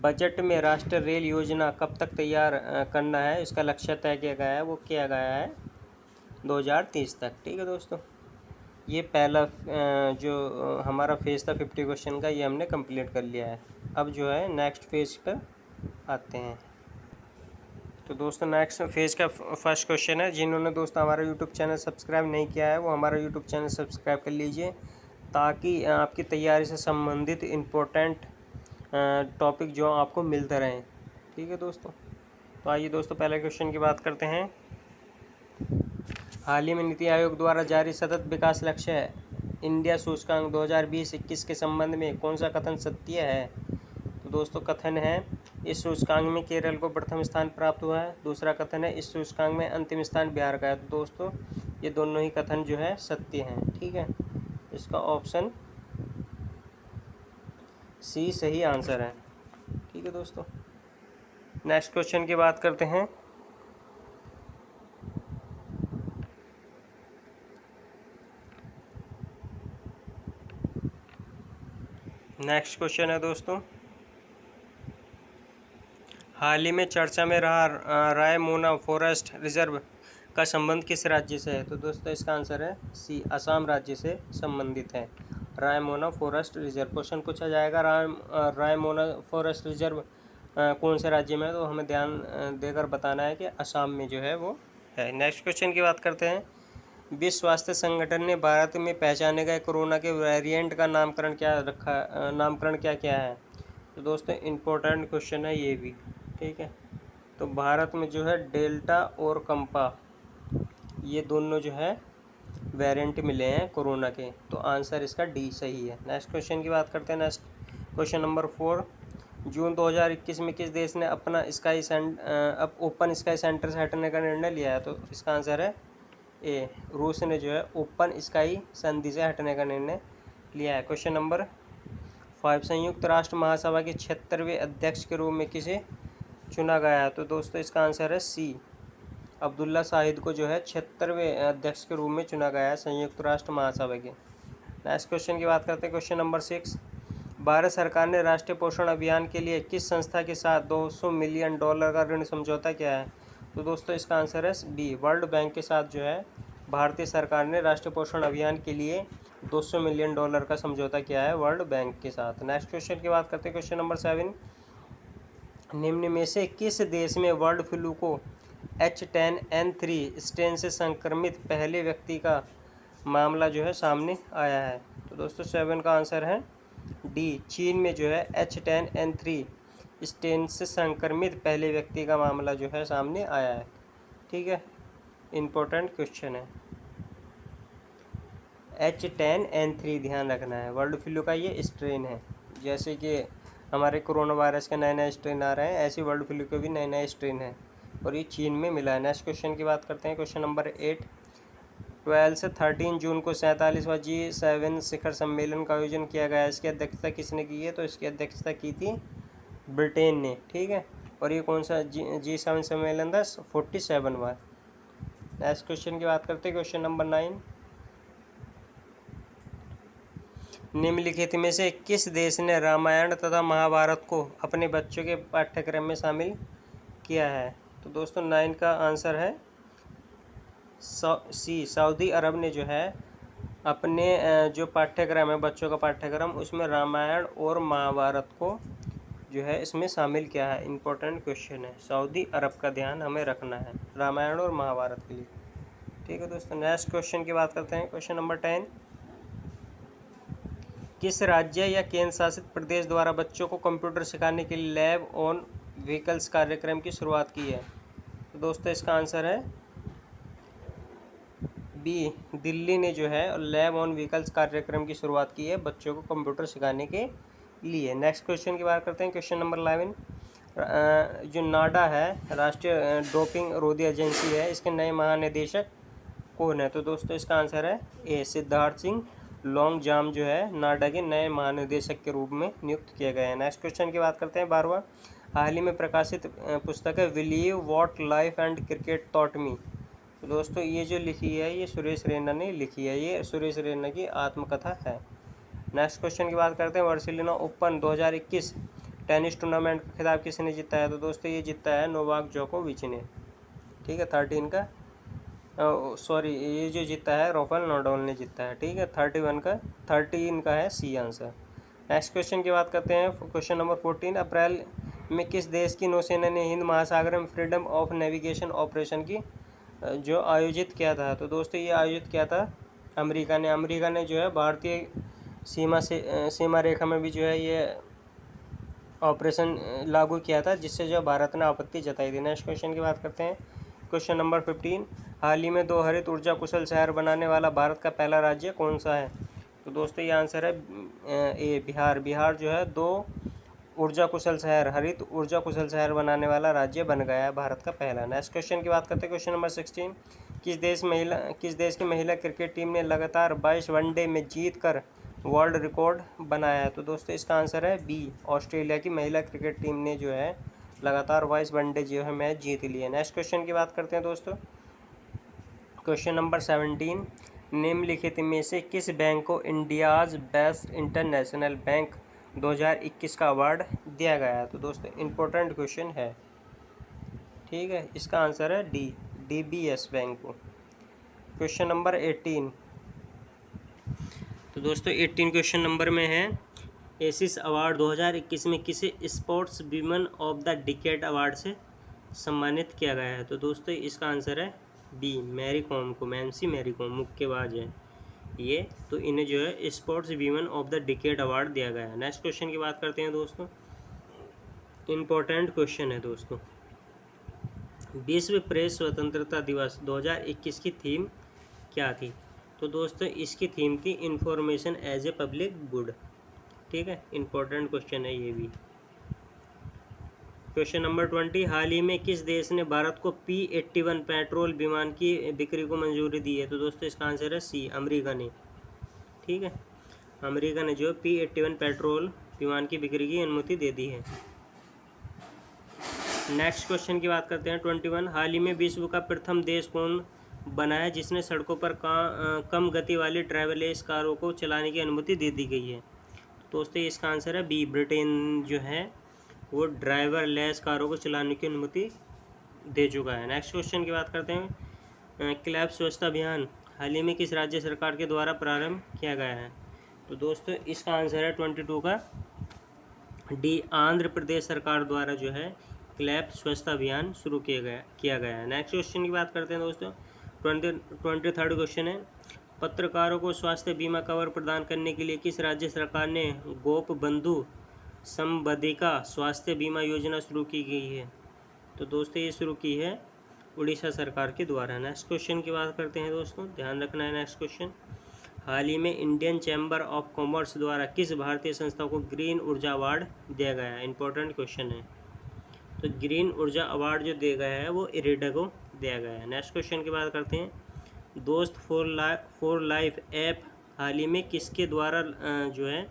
बजट में राष्ट्रीय रेल योजना कब तक तैयार करना है, इसका लक्ष्य तय किया गया है, वो किया गया है 2030 तक। ठीक है दोस्तों, ये पहला जो हमारा फेज़ था 50 क्वेश्चन का, ये हमने कंप्लीट कर लिया है। अब जो है नेक्स्ट फेज़ पर आते हैं। तो दोस्तों नेक्स्ट फेज़ का फर्स्ट क्वेश्चन है, जिन्होंने दोस्तों हमारा यूट्यूब चैनल सब्सक्राइब नहीं किया है वो हमारा यूट्यूब चैनल सब्सक्राइब कर लीजिए, ताकि आपकी तैयारी से संबंधित इम्पोर्टेंट टॉपिक जो आपको मिलते रहें। ठीक है दोस्तों, तो आइए दोस्तों पहले क्वेश्चन की बात करते हैं। हाल ही में नीति आयोग द्वारा जारी सतत विकास लक्ष्य इंडिया सूचकांक 2020-21 के संबंध में कौन सा कथन सत्य है? तो दोस्तों कथन है, इस सूचकांक में केरल को प्रथम स्थान प्राप्त हुआ है। दूसरा कथन है, इस सूचकांक में अंतिम स्थान बिहार का है। तो दोस्तों ये दोनों ही कथन जो है सत्य हैं। ठीक है, इसका ऑप्शन सी सही आंसर है। ठीक है दोस्तों, नेक्स्ट क्वेश्चन की बात करते हैं। नेक्स्ट क्वेश्चन है दोस्तों, हाल ही में चर्चा में रहा रायमोना फॉरेस्ट रिजर्व का संबंध किस राज्य से है? तो दोस्तों इसका आंसर है सी, असम राज्य से संबंधित है रायमोना फॉरेस्ट रिजर्व। क्वेश्चन पूछा जाएगा रायमोना फॉरेस्ट रिजर्व कौन से राज्य में है, तो हमें ध्यान देकर बताना है कि असम में जो है वो है। नेक्स्ट क्वेश्चन की बात करते हैं। विश्व स्वास्थ्य संगठन ने भारत में पहचाने गए कोरोना के वेरिएंट का नामकरण क्या क्या है? तो दोस्तों इम्पोर्टेंट क्वेश्चन है ये भी। ठीक है, तो भारत में जो है डेल्टा और कंपा, ये दोनों जो है वेरिएंट मिले हैं कोरोना के, तो आंसर इसका डी सही है। नेक्स्ट क्वेश्चन की बात करते हैं। Next question number 4। जून 2021 में किस देश ने अपना ओपन स्काई सेंटर से हटने का निर्णय लिया है? तो इसका आंसर है ए, रूस ने जो है ओपन स्काई संधि से हटने का निर्णय लिया है। Question number 5। संयुक्त राष्ट्र महासभा के 76वें अध्यक्ष के रूप में किसे चुना गया है? तो दोस्तों इसका आंसर है सी, अब्दुल्ला शाहिद को जो है 76वें अध्यक्ष के रूप में चुना गया है संयुक्त राष्ट्र महासभा के। नेक्स्ट क्वेश्चन की बात करते हैं, क्वेश्चन नंबर 6। भारत सरकार ने राष्ट्रीय पोषण अभियान के लिए किस संस्था के साथ $200 मिलियन का ऋण समझौता किया है? तो दोस्तों इसका आंसर है बी, वर्ल्ड बैंक के साथ जो है भारतीय सरकार ने राष्ट्रीय पोषण अभियान के लिए $200 मिलियन का समझौता किया है वर्ल्ड बैंक के साथ। नेक्स्ट क्वेश्चन की बात करते हैं, क्वेश्चन नंबर 7। निम्न में से किस देश में बर्ड फ्लू को H10N3 स्ट्रेन से संक्रमित पहले व्यक्ति का मामला जो है सामने आया है? तो दोस्तों 7 का आंसर है डी, चीन में जो है H10N3 स्ट्रेन से संक्रमित पहले व्यक्ति का मामला जो है सामने आया है। ठीक है, इम्पोर्टेंट क्वेश्चन है। H10N3 ध्यान रखना है, वर्ल्ड फ्लू का ये स्ट्रेन है। जैसे कि हमारे कोरोना वायरस के नए नए स्ट्रेन आ रहे हैं, ऐसे वर्ल्ड फ्लू के भी नए नए स्ट्रेन हैं और ये चीन में मिला है। नेक्स्ट क्वेश्चन की बात करते हैं, क्वेश्चन नंबर 8। 12 से 13 जून को 47वां G7 शिखर सम्मेलन का आयोजन किया गया है। इसकी अध्यक्षता किसने की है? तो इसकी अध्यक्षता की थी ब्रिटेन ने। ठीक है, और ये कौन सा G7 सम्मेलन था? 47वां। नेक्स्ट क्वेश्चन की बात करते हैं, क्वेश्चन नंबर 9। निम्नलिखित में से किस देश ने रामायण तथा महाभारत को अपने बच्चों के पाठ्यक्रम में शामिल किया है? तो दोस्तों 9 का आंसर है सी, सऊदी अरब ने जो है अपने जो पाठ्यक्रम है बच्चों का पाठ्यक्रम, उसमें रामायण और महाभारत को जो है इसमें शामिल क्या है? इम्पोर्टेंट क्वेश्चन है। सऊदी अरब का ध्यान हमें रखना है रामायण और महाभारत के लिए। ठीक है दोस्तों, नेक्स्ट क्वेश्चन की बात करते हैं। क्वेश्चन नंबर 10, किस राज्य या केंद्र शासित प्रदेश द्वारा बच्चों को कंप्यूटर सिखाने के लिए लैब ऑन व्हीकल्स कार्यक्रम की शुरुआत की है? तो दोस्तों इसका आंसर है बी, दिल्ली ने जो है लैब ऑन व्हीकल्स कार्यक्रम की शुरुआत की है बच्चों को कंप्यूटर सिखाने के लिए। नेक्स्ट क्वेश्चन की बात करते हैं। क्वेश्चन नंबर 11, जो नाडा है राष्ट्रीय डोपिंग रोधी एजेंसी है, इसके नए महानिदेशक कौन है? तो दोस्तों इसका आंसर है ए, सिद्धार्थ सिंह लॉन्गजाम जो है नाडा के नए महानिदेशक के रूप में नियुक्त किए गए हैं। नेक्स्ट क्वेश्चन की बात करते हैं। 12वां, हाल ही में प्रकाशित पुस्तक है believe what life and cricket taught me. तो दोस्तों ये जो लिखी है ये सुरेश रैना ने लिखी है, ये सुरेश रैना की आत्मकथा है। नेक्स्ट क्वेश्चन की बात करते हैं। बार्सिलोना ओपन 2021 टेनिस टूर्नामेंट का खिताब किसने जीता है? तो दोस्तों ये जीता है नोवाक जोकोविच ने। ठीक है, 13 का सॉरी ये जो जीता है राफेल नाडाल ने जीता है। ठीक है, 13 का है सी आंसर। नेक्स्ट क्वेश्चन की बात करते हैं। क्वेश्चन नंबर 14, अप्रैल में किस देश की नौसेना ने हिंद महासागर में फ्रीडम ऑफ नेविगेशन ऑपरेशन की जो आयोजित किया था? तो दोस्तों ये आयोजित किया था अमेरिका ने। अमेरिका ने जो है भारतीय सीमा रेखा में भी जो है ये ऑपरेशन लागू किया था, जिससे जो भारत ने आपत्ति जताई थी। नेक्स्ट क्वेश्चन की बात करते हैं। क्वेश्चन नंबर 15, हाल ही में 2 हरित ऊर्जा कुशल शहर बनाने वाला भारत का पहला राज्य कौन सा है? तो दोस्तों ये आंसर है ए, बिहार। बिहार जो है 2 ऊर्जा कुशल शहर, हरित ऊर्जा कुशल शहर बनाने वाला राज्य बन गया है, भारत का पहला। नेक्स्ट क्वेश्चन की बात करते हैं। क्वेश्चन नंबर 16, किस देश की महिला क्रिकेट टीम ने लगातार 22 वनडे में जीत कर वर्ल्ड रिकॉर्ड बनाया है? तो दोस्तों इसका आंसर है बी, ऑस्ट्रेलिया की महिला क्रिकेट टीम ने जो है लगातार 22 वनडे जो है मैच जीत लिए। नेक्स्ट क्वेश्चन की बात करते हैं दोस्तों। क्वेश्चन नंबर 17, निम्नलिखित में से किस बैंक को इंडियाज़ बेस्ट इंटरनेशनल बैंक 2021 का अवार्ड दिया गया है? तो दोस्तों इम्पोर्टेंट क्वेश्चन है। ठीक है, इसका आंसर है डी, DBS बैंक को। क्वेश्चन नंबर 18, तो दोस्तों 18 क्वेश्चन नंबर में है, एसिस अवार्ड 2021 में किसे sports women of the decade award से सम्मानित किया गया है? तो दोस्तों इसका आंसर है बी, मैरी कॉम को। मैरी कॉम मुक्केबाज है ये, तो इन्हें जो है sports women of the decade award दिया गया है। नेक्स्ट क्वेश्चन की बात करते हैं दोस्तों। इम्पोर्टेंट क्वेश्चन है दोस्तों, विश्व प्रेस स्वतंत्रता दिवस 2021 की थीम क्या थी? तो दोस्तों इसकी थीम थी information as a public good. ठीक है, इम्पोर्टेंट क्वेश्चन है ये भी। क्वेश्चन नंबर 20, हाल ही में किस देश ने भारत को P-81 पेट्रोल विमान की बिक्री को मंजूरी दी है? तो दोस्तों इसका आंसर है सी, अमेरिका ने। ठीक है, अमेरिका ने जो P-81 पेट्रोल विमान की बिक्री की अनुमति दे दी है। नेक्स्ट क्वेश्चन की बात करते हैं। 21, हाल ही में विश्व का प्रथम देश कौन बना है जिसने सड़कों पर कम गति वाली ड्राइवरलेस कारों को चलाने की अनुमति दे दी गई है? दोस्तों इसका आंसर है बी, ब्रिटेन जो है वो ड्राइवरलेस कारों को चलाने की अनुमति दे चुका है। नेक्स्ट क्वेश्चन की बात करते हैं। क्लैप स्वच्छता अभियान हाल ही में किस राज्य सरकार के द्वारा प्रारंभ किया गया है? तो दोस्तों इसका आंसर है 22 का डी, आंध्र प्रदेश सरकार द्वारा जो है क्लैप स्वच्छता अभियान शुरू किया गया है। नेक्स्ट क्वेश्चन की बात करते हैं दोस्तों। 23rd क्वेश्चन है, पत्रकारों को स्वास्थ्य बीमा कवर प्रदान करने के लिए किस राज्य सरकार ने गोप बंधु संबंधिका स्वास्थ्य बीमा योजना शुरू की गई है? तो दोस्तों ये शुरू की है उड़ीसा सरकार के द्वारा। नेक्स्ट क्वेश्चन की बात करते हैं दोस्तों, ध्यान रखना है। नेक्स्ट क्वेश्चन, हाल ही में इंडियन चैम्बर ऑफ कॉमर्स द्वारा किस भारतीय संस्था को ग्रीन ऊर्जा अवार्ड दिया गया है? इंपॉर्टेंट क्वेश्चन है। तो ग्रीन ऊर्जा अवार्ड जो दिया गया है वो इरेडा को दिया गया है। नेक्स्ट क्वेश्चन की बात करते हैं। दोस्त फॉर लाइफ ऐप हाल ही में किसके द्वारा जो है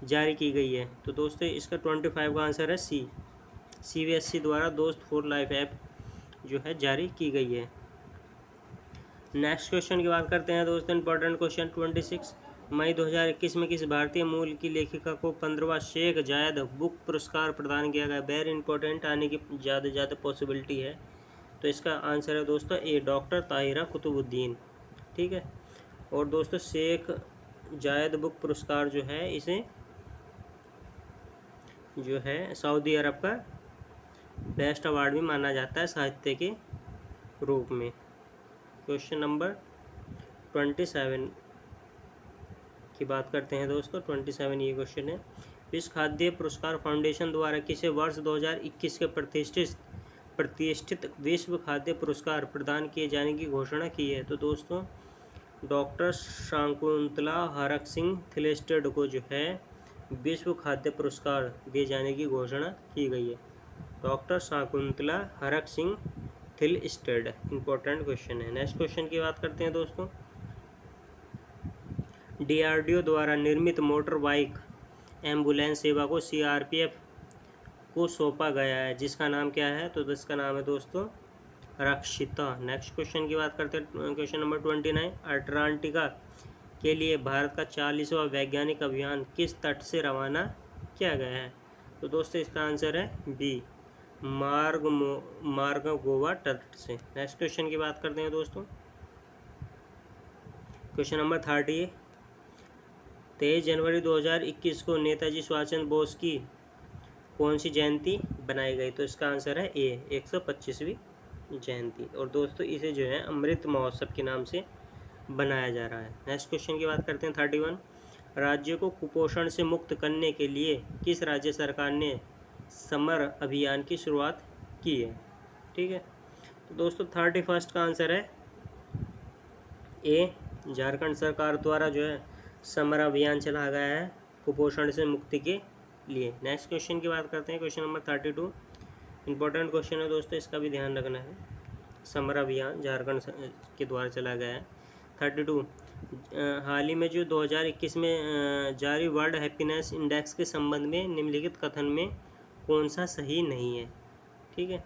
जारी की गई है? तो दोस्तों इसका 25 का आंसर है सी, CBSE द्वारा दोस्त फॉर लाइफ ऐप जो है जारी की गई है। नेक्स्ट क्वेश्चन की बात करते हैं दोस्तों। इंपॉर्टेंट क्वेश्चन 26, मई 2021 में किस भारतीय मूल की लेखिका को 15वां शेख जायद बुक पुरस्कार प्रदान किया गया? वेरी इंपॉर्टेंट, आने की ज़्यादा पॉसिबिलिटी है। तो इसका आंसर है दोस्तों ए, डॉक्टर ताहिरा कुतुबुद्दीन। ठीक है, और दोस्तों शेख जायद बुक पुरस्कार जो है इसे जो है सऊदी अरब का बेस्ट अवार्ड भी माना जाता है साहित्य के रूप में। क्वेश्चन नंबर 27 की बात करते हैं दोस्तों। 27 ये क्वेश्चन है, विश्व खाद्य पुरस्कार फाउंडेशन द्वारा किसे वर्ष 2021 के प्रतिष्ठित विश्व खाद्य पुरस्कार प्रदान किए जाने की घोषणा की है? तो दोस्तों डॉक्टर शकुंतला हरक सिंह थिलिस्टेड को जो है विश्व खाद्य पुरस्कार दिए जाने की घोषणा की गई है। डॉक्टर शकुंतला हरक सिंह थिलिस्टेड, इंपॉर्टेंट क्वेश्चन है। नेक्स्ट क्वेश्चन की बात करते हैं दोस्तों। DRDO द्वारा निर्मित मोटर बाइक एम्बुलेंस सेवा को CRPF को सौंपा गया है, जिसका नाम क्या है? तो इसका नाम है दोस्तों रक्षिता। नेक्स्ट क्वेश्चन की बात करते हैं। क्वेश्चन नंबर 29, अटलांटिका के लिए भारत का 40वां वैज्ञानिक अभियान किस तट से रवाना किया गया है? तो दोस्तों इसका आंसर है बी, मार्गोवा तट से। नेक्स्ट क्वेश्चन की बात करते हैं दोस्तों। क्वेश्चन नंबर 30, 23 जनवरी 2021 को नेताजी सुभाष चंद्र बोस की कौन सी जयंती बनाई गई? तो इसका आंसर है ए, 125वीं जयंती। और दोस्तों इसे जो है अमृत महोत्सव के नाम से बनाया जा रहा है। नेक्स्ट क्वेश्चन की बात करते हैं। 31, राज्यों को कुपोषण से मुक्त करने के लिए किस राज्य सरकार ने समर अभियान की शुरुआत की है? ठीक है, तो दोस्तों 31 का आंसर है ए, झारखंड सरकार द्वारा जो है समर अभियान चलाया गया है कुपोषण से मुक्ति के लिए। नेक्स्ट क्वेश्चन की बात करते हैं। क्वेश्चन नंबर 32, इंपॉर्टेंट क्वेश्चन है दोस्तों, इसका भी ध्यान रखना है। समर अभियान झारखंड के द्वारा चलाया गया है। 32, हाल ही में जो 2021 में जारी वर्ल्ड हैप्पीनेस इंडेक्स के संबंध में निम्नलिखित कथन में कौन सा सही नहीं है? ठीक है,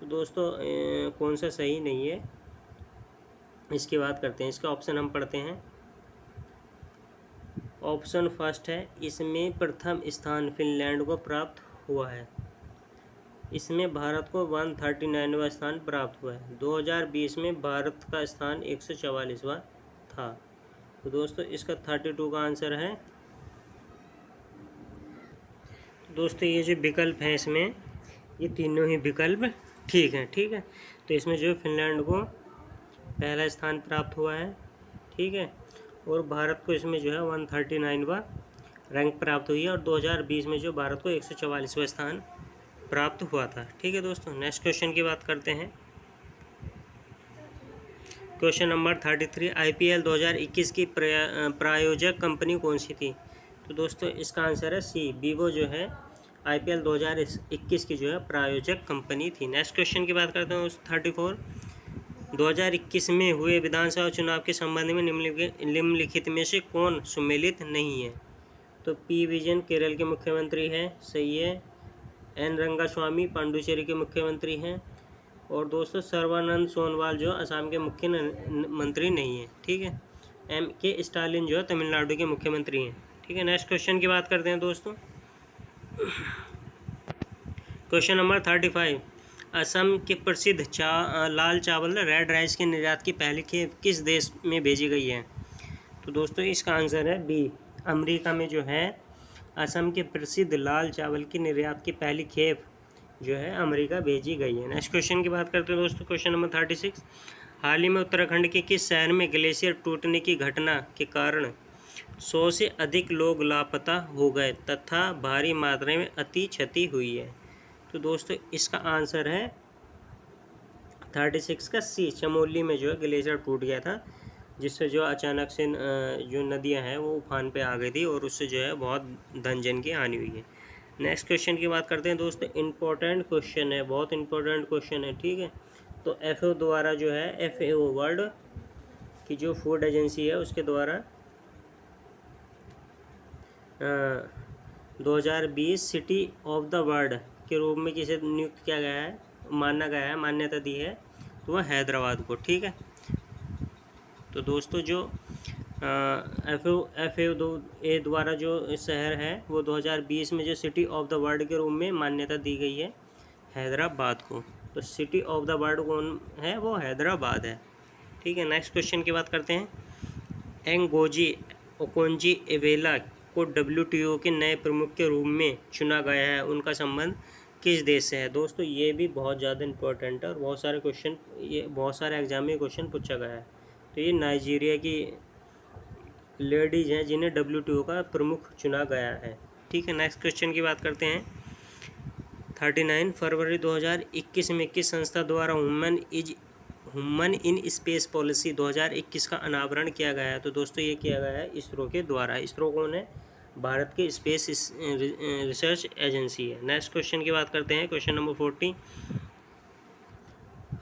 तो दोस्तों कौन सा सही नहीं है इसकी बात करते हैं। इसका ऑप्शन हम पढ़ते हैं। ऑप्शन फर्स्ट है, इसमें प्रथम स्थान फिनलैंड को प्राप्त हुआ है। इसमें भारत को 139वां स्थान प्राप्त हुआ है। 2020 में भारत का स्थान 144वां था। तो दोस्तों इसका 32 का आंसर है। दोस्तों ये जो विकल्प हैं इसमें, ये तीनों ही विकल्प ठीक है। ठीक है, तो इसमें जो फिनलैंड को पहला स्थान प्राप्त हुआ है, ठीक है, और भारत को इसमें जो है 139वां रैंक प्राप्त हुई है, और 2020 में जो भारत को 144वां स्थान प्राप्त हुआ था। ठीक है दोस्तों, नेक्स्ट क्वेश्चन की बात करते हैं। क्वेश्चन नंबर 33, IPL 2021 की प्रायोजक कंपनी कौन सी थी? तो दोस्तों इसका आंसर है सी, वीवो जो है IPL 2021 की जो है प्रायोजक कंपनी थी। नेक्स्ट क्वेश्चन की बात करते हैं। 34, 2021 में हुए विधानसभा चुनाव के संबंध में निम्नलिखित में से कौन सम्मिलित नहीं है? तो पी विजयन केरल के मुख्यमंत्री हैं, सही है। एन रंगास्वामी पांडुचेरी के मुख्यमंत्री हैं, और दोस्तों सर्बानंद सोनोवाल जो असम के मुख्यमंत्री नहीं है। ठीक है, MK स्टालिन जो है तमिलनाडु के मुख्यमंत्री हैं। ठीक है, नेक्स्ट क्वेश्चन की बात करते हैं दोस्तों। क्वेश्चन नंबर 35, असम के प्रसिद्ध लाल चावल रेड राइस के निर्यात की पहली खेप किस देश में भेजी गई है? तो दोस्तों इसका आंसर है बी, अमेरिका में जो है असम के प्रसिद्ध लाल चावल की निर्यात की पहली खेप जो है अमेरिका भेजी गई है। नेक्स्ट क्वेश्चन की बात करते हैं दोस्तों। क्वेश्चन नंबर 36, हाल ही में उत्तराखंड के किस शहर में ग्लेशियर टूटने की घटना के कारण 100 से अधिक लोग लापता हो गए तथा भारी मात्रा में अति क्षति हुई है? तो दोस्तों इसका आंसर है 36 का सी, चमोली में जो है ग्लेशियर टूट गया था, जिससे जो अचानक से जो नदियां हैं वो उफान पे आ गई थी, और उससे जो है बहुत धन जन की हानि हुई है। नेक्स्ट क्वेश्चन की बात करते हैं दोस्तों। इम्पोर्टेंट क्वेश्चन है, बहुत इंपॉर्टेंट क्वेश्चन है। ठीक है, तो FAO द्वारा जो है FAO वर्ल्ड की जो फूड एजेंसी है उसके द्वारा 2020 सिटी ऑफ द वर्ल्ड के रूप में किसे नियुक्त किया गया है, माना गया है, मान्यता दी है, तो वह हैदराबाद को। ठीक है, तो दोस्तों जो FAO द्वारा जो शहर है वो 2020 में जो सिटी ऑफ द वर्ल्ड के रूप में मान्यता दी गई है हैदराबाद को। तो सिटी ऑफ द वर्ल्ड कौन है? वो हैदराबाद है। ठीक है, नेक्स्ट क्वेश्चन की बात करते हैं। एंगोजी ओकोंजी एवेला को WTO के नए प्रमुख के रूप में चुना गया है, उनका संबंध किस देश से है। दोस्तों ये भी बहुत ज़्यादा इंपॉर्टेंट है और बहुत सारे एग्जाम में क्वेश्चन पूछा गया है। तो ये नाइजीरिया की लेडीज़ हैं जिन्हें WTO का प्रमुख चुना गया है। ठीक है, नेक्स्ट क्वेश्चन की बात करते हैं। 39 फरवरी 2021 में किस संस्था द्वारा वुमन इन स्पेस पॉलिसी 2021 का अनावरण किया गया है। तो दोस्तों ये किया गया है इसरो के द्वारा। इसरो कौन है? भारत की स्पेस रिसर्च एजेंसी है। नेक्स्ट क्वेश्चन की बात करते हैं, क्वेश्चन नंबर 40।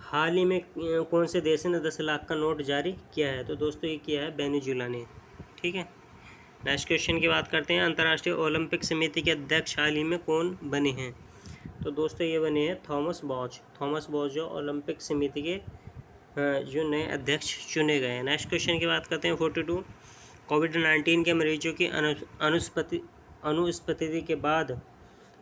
हाल ही में कौन से देश ने 10 लाख का नोट जारी किया है। तो दोस्तों ये किया है वेनेजुएला ने। ठीक है, नेक्स्ट क्वेश्चन की बात करते हैं। अंतर्राष्ट्रीय ओलंपिक समिति के अध्यक्ष हाल ही में कौन बने हैं। तो दोस्तों ये बने हैं थॉमस बॉच जो ओलंपिक समिति के जो नए अध्यक्ष चुने गए हैं। नेक्स्ट क्वेश्चन की बात करते हैं 42। कोविड-19 के मरीजों की अनुपस्थिति के बाद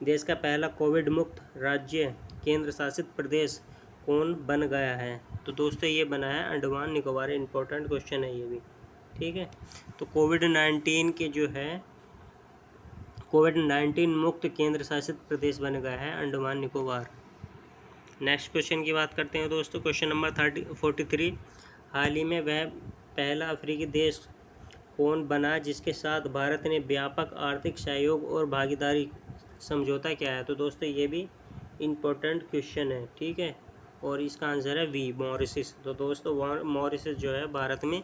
देश का पहला कोविड मुक्त राज्य केंद्र शासित प्रदेश कौन बन गया है। तो दोस्तों ये बना है अंडमान निकोबार। इंपॉर्टेंट क्वेश्चन है ये भी। ठीक है, तो कोविड-19 मुक्त केंद्र शासित प्रदेश बन गया है अंडमान निकोबार। नेक्स्ट क्वेश्चन की बात करते हैं दोस्तों, क्वेश्चन नंबर 43। हाल ही में वह पहला अफ्रीकी देश कौन बना जिसके साथ भारत ने व्यापक आर्थिक सहयोग और भागीदारी समझौता किया है। तो दोस्तों ये भी इम्पोर्टेंट क्वेश्चन है। ठीक है, और इसका आंसर है वी, मॉरिशस। तो दोस्तों मॉरिशस जो है भारत में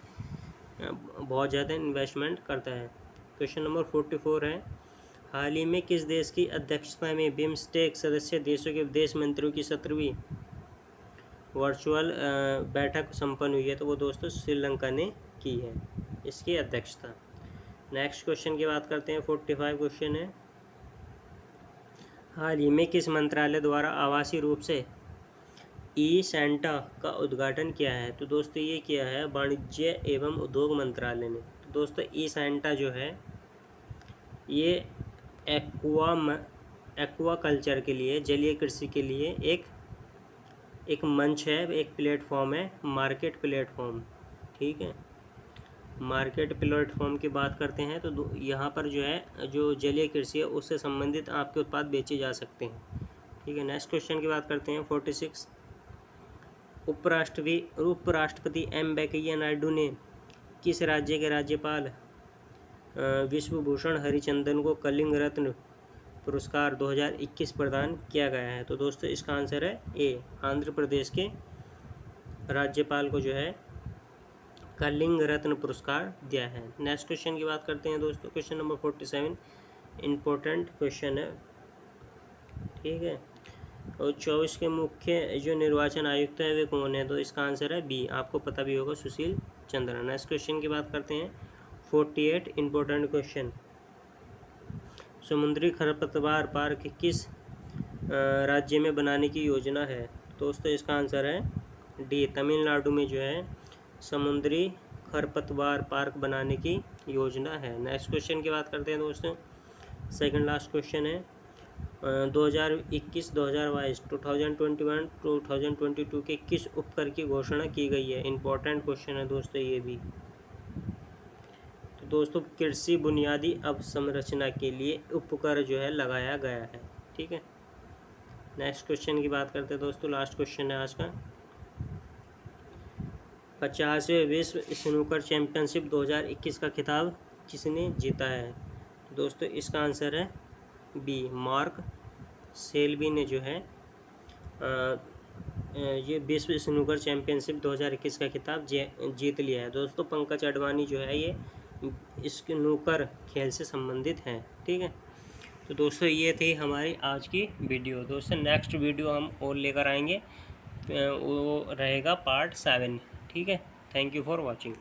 बहुत ज़्यादा इन्वेस्टमेंट करता है। क्वेश्चन नंबर 44 है। हाल ही में किस देश की अध्यक्षता में बिम्स्टेक सदस्य देशों के विदेश मंत्रियों की 17वीं वर्चुअल बैठक संपन्न हुई है। तो वो दोस्तों श्रीलंका ने की है इसकी अध्यक्षता। नेक्स्ट क्वेश्चन की बात करते हैं, 45 क्वेश्चन है। हाल ही में किस मंत्रालय द्वारा आवासीय रूप से ई-सैंटा का उद्घाटन किया है। तो दोस्तों ये किया है वाणिज्य एवं उद्योग मंत्रालय ने। तो दोस्तों ई-सैंटा जो है ये एक्वा कल्चर के लिए, जलीय कृषि के लिए एक मंच है, एक प्लेटफॉर्म है, मार्केट प्लेटफॉर्म। ठीक है, मार्केट प्लेटफॉर्म की बात करते हैं तो यहाँ पर जो है जो जलीय कृषि है उससे संबंधित आपके उत्पाद बेचे जा सकते हैं। ठीक है, नेक्स्ट क्वेश्चन की बात करते हैं 46। उपराष्ट्रपति एम वेंकैया नायडू ने किस राज्य के राज्यपाल विश्वभूषण हरिचंदन को कलिंग रत्न पुरस्कार 2021 प्रदान किया गया है। तो दोस्तों इसका आंसर है ए, आंध्र प्रदेश के राज्यपाल को जो है कलिंग रत्न पुरस्कार दिया है। नेक्स्ट क्वेश्चन की बात करते हैं दोस्तों, क्वेश्चन नंबर 47। इम्पोर्टेंट क्वेश्चन है। ठीक है, और 24 के मुख्य जो निर्वाचन आयुक्त है वे कौन है। तो इसका आंसर है बी, आपको पता भी होगा, सुशील चंद्रा। नेक्स्ट क्वेश्चन की बात करते हैं 48। Important question. समुद्री खरपतवार पार्क किस राज्य में बनाने की योजना है। दोस्तों इसका आंसर है डी, तमिलनाडु में जो है समुद्री खरपतवार पार्क बनाने की योजना है। नेक्स्ट क्वेश्चन की बात करते हैं दोस्तों, सेकंड लास्ट क्वेश्चन है 2021, 2022, 2021, 2022 के किस उपकर की घोषणा की गई है। इंपॉर्टेंट क्वेश्चन है दोस्तों ये भी। तो दोस्तों कृषि बुनियादी अवसंरचना के लिए उपकर जो है लगाया गया है। ठीक है, नेक्स्ट क्वेश्चन की बात करते हैं दोस्तों, लास्ट क्वेश्चन है आज का। 50वें विश्व स्नूकर चैंपियनशिप 2021 का खिताब किसने जीता है। दोस्तों इसका आंसर है बी, मार्क सेल्बी ने जो है ये विश्व स्नूकर चैंपियनशिप 2021 का खिताब जीत लिया है। दोस्तों पंकज अडवाणी जो है ये स्नूकर खेल से संबंधित हैं। ठीक है, तो दोस्तों ये थी हमारी आज की वीडियो। दोस्तों नेक्स्ट वीडियो हम और लेकर आएंगे, वो रहेगा पार्ट 7। ठीक है, थैंक यू फॉर वॉचिंग।